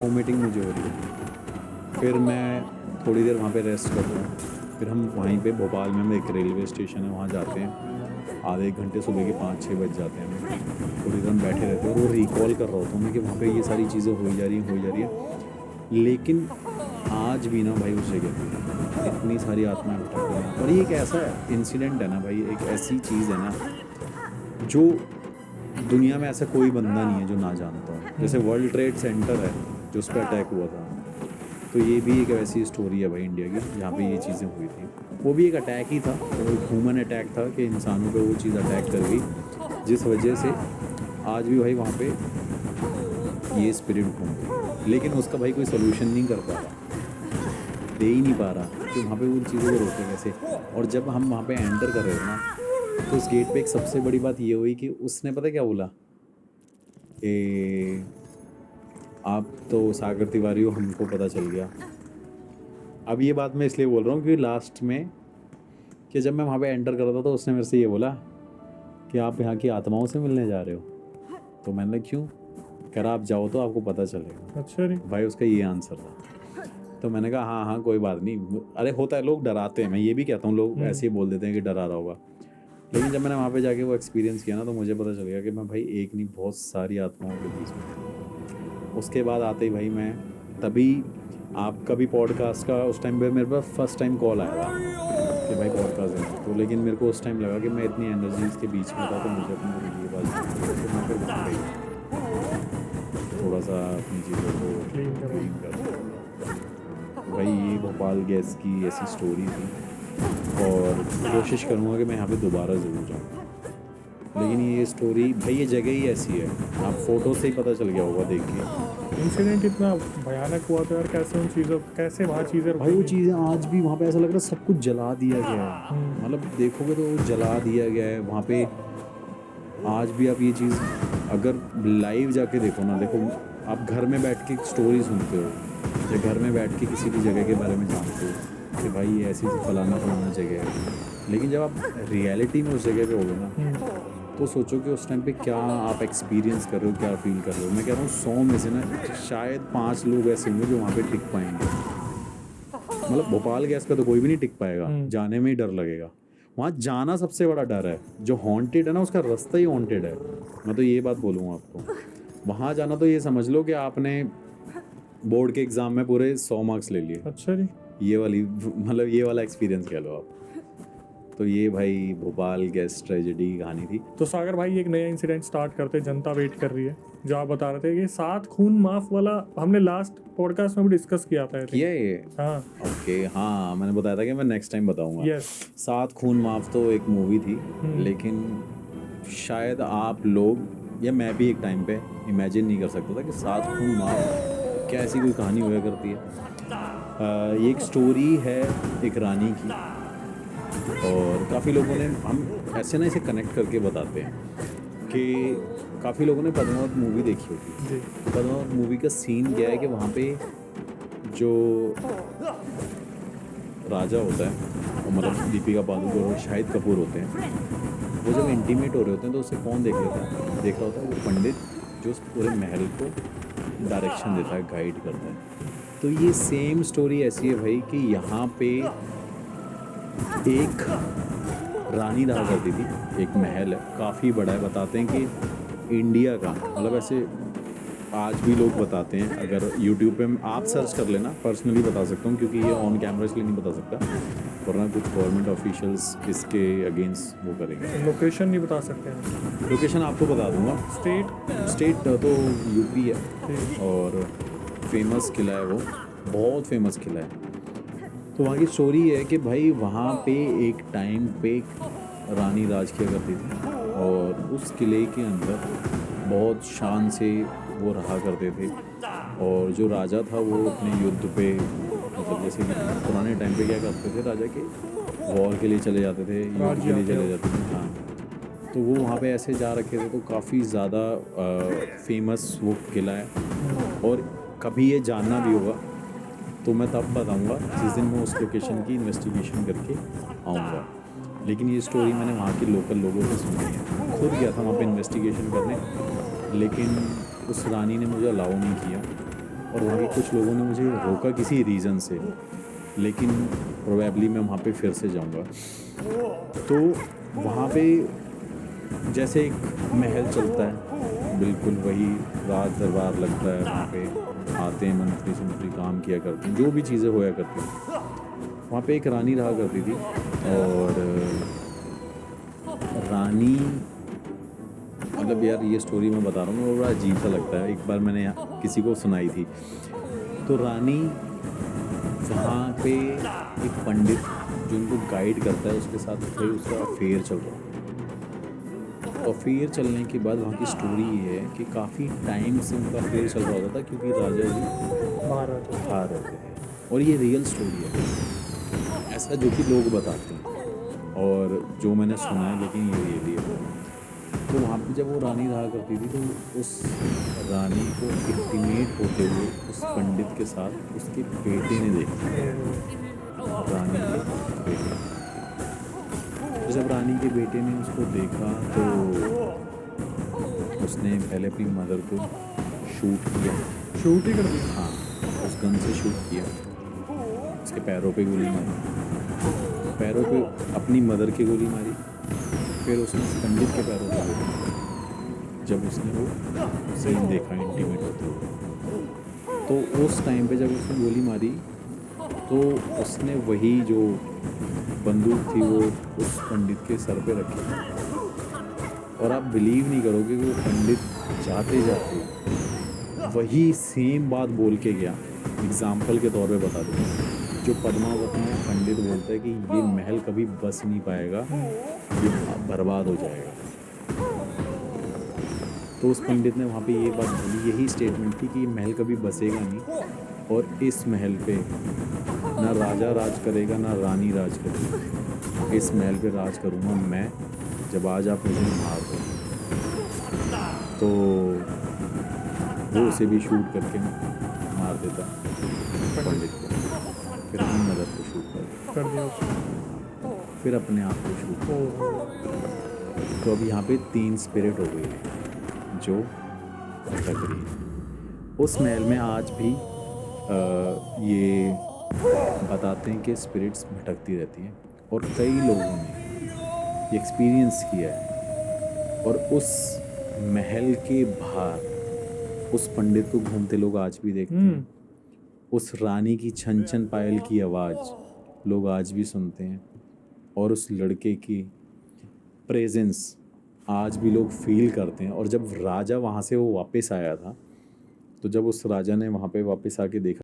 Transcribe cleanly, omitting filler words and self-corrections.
Vomiting मुझे हो रही है। फिर मैं थोड़ी देर वहाँ पे रेस्ट करता हूँ। फिर हम वहीं पे भोपाल में एक रेलवे स्टेशन है, वहाँ जाते हैं। आधे एक घंटे सुबह के 5-6 बज जाते हैं हमें। थोड़ी देर हम बैठे रहते हैं और वो रिकॉल कर रहा होता हूँ मैं कि वहाँ पे ये सारी चीज़ें हो ही जा रही हैं, हो ही जा रही है। लेकिन आज भी ना भाई, उस जगह पे इतनी सारी आत्माएं भटक रही हैं। और ये एक ऐसा इंसिडेंट है ना भाई, एक ऐसी चीज़ है ना जो दुनिया में ऐसा कोई बंदा नहीं है जो ना जानता हो। जैसे वर्ल्ड ट्रेड सेंटर है जो उस पर अटैक हुआ था, तो ये भी एक ऐसी स्टोरी है भाई इंडिया की जहाँ पे ये चीज़ें हुई थी। वो भी एक अटैक ही था, वो ह्यूमन अटैक था कि इंसानों पे वो चीज़ अटैक कर गई, जिस वजह से आज भी भाई वहाँ पे ये स्पिरिट घूमती है। लेकिन उसका भाई कोई सोल्यूशन नहीं कर पा रहा, दे ही नहीं पा रहा कि वहाँ पे उन चीज़ों को रोके कैसे। और जब हम वहाँ पे एंटर कर रहे थे ना, तो उस गेट पे एक सबसे बड़ी बात ये हुई कि उसने पता क्या बोला कि आप तो सागर तिवारी हो, हमको पता चल गया। अब ये बात मैं इसलिए बोल रहा हूँ कि लास्ट में कि जब मैं वहाँ पे एंटर कर रहा था तो उसने मेरे से ये बोला कि आप यहाँ की आत्माओं से मिलने जा रहे हो। तो मैंने क्यों, कह रहा आप जाओ तो आपको पता चलेगा। अच्छा रे। भाई उसका ये आंसर था। तो मैंने कहा हाँ हाँ कोई बात नहीं। अरे होता है, लोग डराते हैं, मैं ये भी कहता हूँ, लोग ऐसे ही बोल देते हैं कि डरा रहा होगा। लेकिन जब मैंने वहाँ पे जाके वो एक्सपीरियंस किया ना, तो मुझे पता चल गया कि मैं भाई एक नहीं बहुत सारी आत्माओं के बीच में था। उसके बाद आते ही भाई मैं तभी आपका भी पॉडकास्ट का उस टाइम पे मेरे पास फर्स्ट टाइम कॉल आया था कि भाई पॉडकास्ट है। तो लेकिन मेरे को उस टाइम लगा कि मैं इतनी एनर्जीज के बीच में था तो मुझे अपनी ये बात, तो मैं फिर वहाँ पे थोड़ा सा अपनी चीज़ों को क्लीन कर। भाई ये भोपाल गैस की ऐसी स्टोरी थी, और कोशिश करूँगा कि मैं यहाँ पे दोबारा ज़रूर जाऊँ। लेकिन ये स्टोरी भाई, ये जगह ही ऐसी है, आप फोटो से ही पता चल गया होगा देख के। इंसिडेंट इतना भयानक हुआ तो यार कैसे उन चीज़ों, कैसे वहाँ चीज़ें भाई वो रुकेंगी? चीज़ें आज भी वहाँ पे ऐसा लग रहा है सब कुछ जला दिया गया है। मतलब देखोगे तो वो जला दिया गया है वहाँ पे। आज भी आप ये चीज़ अगर लाइव जाके देखो ना, देखो आप घर में बैठ के स्टोरी सुनते हो या घर में बैठ के किसी भी जगह के बारे में जानते हो कि भाई ये ऐसी फलाना फलाना जगह है। लेकिन जब आप रियलिटी में उस जगह पे होगे ना, तो सोचो कि उस टाइम पे क्या आप एक्सपीरियंस कर रहे हो, क्या फील कर रहे हो। मैं कह रहा हूँ 100 में से ना शायद 5 लोग ऐसे होंगे जो वहाँ पे टिक पाएंगे। मतलब भोपाल गैस पे तो कोई भी नहीं टिक पाएगा, जाने में ही डर लगेगा। वहाँ जाना सबसे बड़ा डर है। जो हॉन्टेड है ना, उसका रास्ता ही हॉन्टेड है। मैं तो ये बात बोलूँगा आपको, वहाँ जाना तो ये समझ लो कि आपने बोर्ड के एग्ज़ाम में पूरे 100 मार्क्स ले लिए। अच्छा जी। ये वाली मतलब ये वाला एक्सपीरियंस कह लो आप। तो ये भाई भोपाल गैस ट्रेजेडी की कहानी थी। तो सागर भाई एक नया इंसिडेंट स्टार्ट करते, जनता वेट कर रही है। जो आप बता रहे थे कि 7 खून माफ वाला, हमने लास्ट पॉडकास्ट में भी डिस्कस किया था। किया है ये? हाँ ओके, हाँ मैंने बताया था कि मैं नेक्स्ट टाइम बताऊंगा। यस। 7 खून माफ तो एक मूवी थी, लेकिन शायद आप लोग या मैं भी एक टाइम पे इमेजिन नहीं कर सकता था कि 7 खून माफ क्या ऐसी कोई कहानी हुआ करती है। ये एक स्टोरी है एक रानी की, और काफ़ी लोगों ने, हम ऐसे ना इसे कनेक्ट करके बताते हैं कि काफ़ी लोगों ने पद्मावत मूवी देखी होगी। जी। पद्मावत मूवी का सीन क्या है कि वहाँ पे जो राजा होता है, और मतलब दीपिका पादुकोण और शाहिद कपूर होते हैं, वो जब इंटीमेट हो रहे होते हैं तो उसे कौन देख रहा होता है? वो पंडित जो उस पूरे महल को डायरेक्शन देता है, गाइड करता है। तो ये सेम स्टोरी ऐसी है भाई कि यहाँ पे एक रानी रहा करती थी, एक महल है काफ़ी बड़ा है। बताते हैं कि इंडिया का, मतलब ऐसे आज भी लोग बताते हैं, अगर यूट्यूब पे आप सर्च कर लेना, पर्सनली बता सकता हूँ क्योंकि ये ऑन कैमरा इसलिए नहीं बता सकता, वरना कुछ गवर्नमेंट ऑफिशियल्स इसके अगेंस्ट वो करेंगे। लोकेशन नहीं बता सकते हैं। लोकेशन आपको बता दूंगा। स्टेट तो यूपी है, और फेमस किला है, वो बहुत फेमस किला है। तो वहाँ की स्टोरी है कि भाई वहाँ पे एक टाइम पे रानी राज किया करती थी, और उस किले के अंदर बहुत शान से वो रहा करते थे। और जो राजा था वो अपने युद्ध पे, मतलब जैसे कि पुराने टाइम पे क्या करते थे, राजा के वॉर के लिए चले जाते थे, युद्ध के लिए चले जाते थे। हाँ, तो वो वहाँ पे ऐसे जा रखे थे। तो काफ़ी ज़्यादा फेमस वो किला है, और कभी ये जानना भी होगा तो मैं तब बताऊंगा जिस दिन मैं उस लोकेशन की इन्वेस्टिगेशन करके आऊँगा। लेकिन ये स्टोरी मैंने वहाँ के लोकल लोगों से सुनी है, खुद गया था वहाँ पे इन्वेस्टिगेशन करने, लेकिन उस रानी ने मुझे अलाउ नहीं किया और वहाँ के कुछ लोगों ने मुझे रोका किसी रीज़न से, लेकिन प्रोबेबली मैं वहाँ पे फिर से जाऊँगा। तो वहाँ पे जैसे एक महल चलता है, बिल्कुल वही राज दरबार लगता है। वहाँ पे आते हैं मंत्री संतरी, काम किया करते हैं, जो भी चीज़ें होया करती हैं। वहाँ पे एक रानी रहा करती थी, और रानी, मतलब यार ये स्टोरी मैं बता रहा हूँ, बड़ा अजीब सा लगता है। एक बार मैंने किसी को सुनाई थी। तो रानी, वहाँ पे एक पंडित जो उनको गाइड करता है, उसके साथ भाई उसका अफेयर चल रहा है। अफेयर चलने के बाद वहाँ की स्टोरी ये है कि काफ़ी टाइम से उनका अफेयर चल रहा होता था, क्योंकि राजा जी बाहर आते हैं। बाहर रहते थे। और ये रियल स्टोरी है, ऐसा जो कि लोग बताते हैं और जो मैंने सुना है, लेकिन ये रियली है। तो वहाँ पे जब वो रानी रहा करती थी, तो उस रानी को इंटीमेट होते हुए उस पंडित के साथ उसके बेटे ने देखा। रानी के बेटे, तो जब रानी के बेटे ने उसको देखा, तो उसने पहले अपनी मदर को शूट किया। शूट ही कर दिया। हाँ, उस गन से शूट किया। उसके पैरों पे गोली मारी, पैरों पे अपनी मदर की गोली मारी, फिर उसने उस पंडित के पैरों पे गोली मारी। जब उसने वो सीन देखा इंटीमेट होते हुए, तो उस टाइम पे जब उसने गोली मारी, तो उसने वही जो बंदूक थी वो उस पंडित के सर पे रखी। और आप बिलीव नहीं करोगे कि वो पंडित जाते जाते वही सेम बात बोल के गया। एग्जाम्पल के तौर पे बता दूँ, जो पद्मावत में पंडित बोलता है कि ये महल कभी बस नहीं पाएगा, ये बर्बाद हो जाएगा। तो उस पंडित ने वहाँ पे ये बात बोली, यही स्टेटमेंट थी कि ये महल कभी बसेगा नहीं, और इस महल पे ना राजा राज करेगा ना रानी राज करेगी, इस महल पे राज करूँगा मैं, जब आज आप मुझे मार दो। तो वो उसे भी शूट करके मार देता पंडित को, फिर अपनी मदद को शूट कर कर दिया उसको। फिर अपने आप को शूट कर। ओह, तो अब यहाँ पे 3 स्पिरिट हो गई है जो भटक रही है उस महल में। आज भी ये बताते हैं कि स्पिरिट्स भटकती रहती हैं, और कई लोगों ने ये एक्सपीरियंस किया है। और उस महल के बाहर उस पंडित को घूमते लोग आज भी देखते हैं। उस रानी की छन छन पायल की आवाज़ लोग आज भी सुनते हैं, और उस लड़के की प्रेजेंस आज भी लोग फील करते हैं। और जब राजा वहाँ से वो वापस आया था, तो जब उस राजा ने वहाँ पे वापस आके देखा,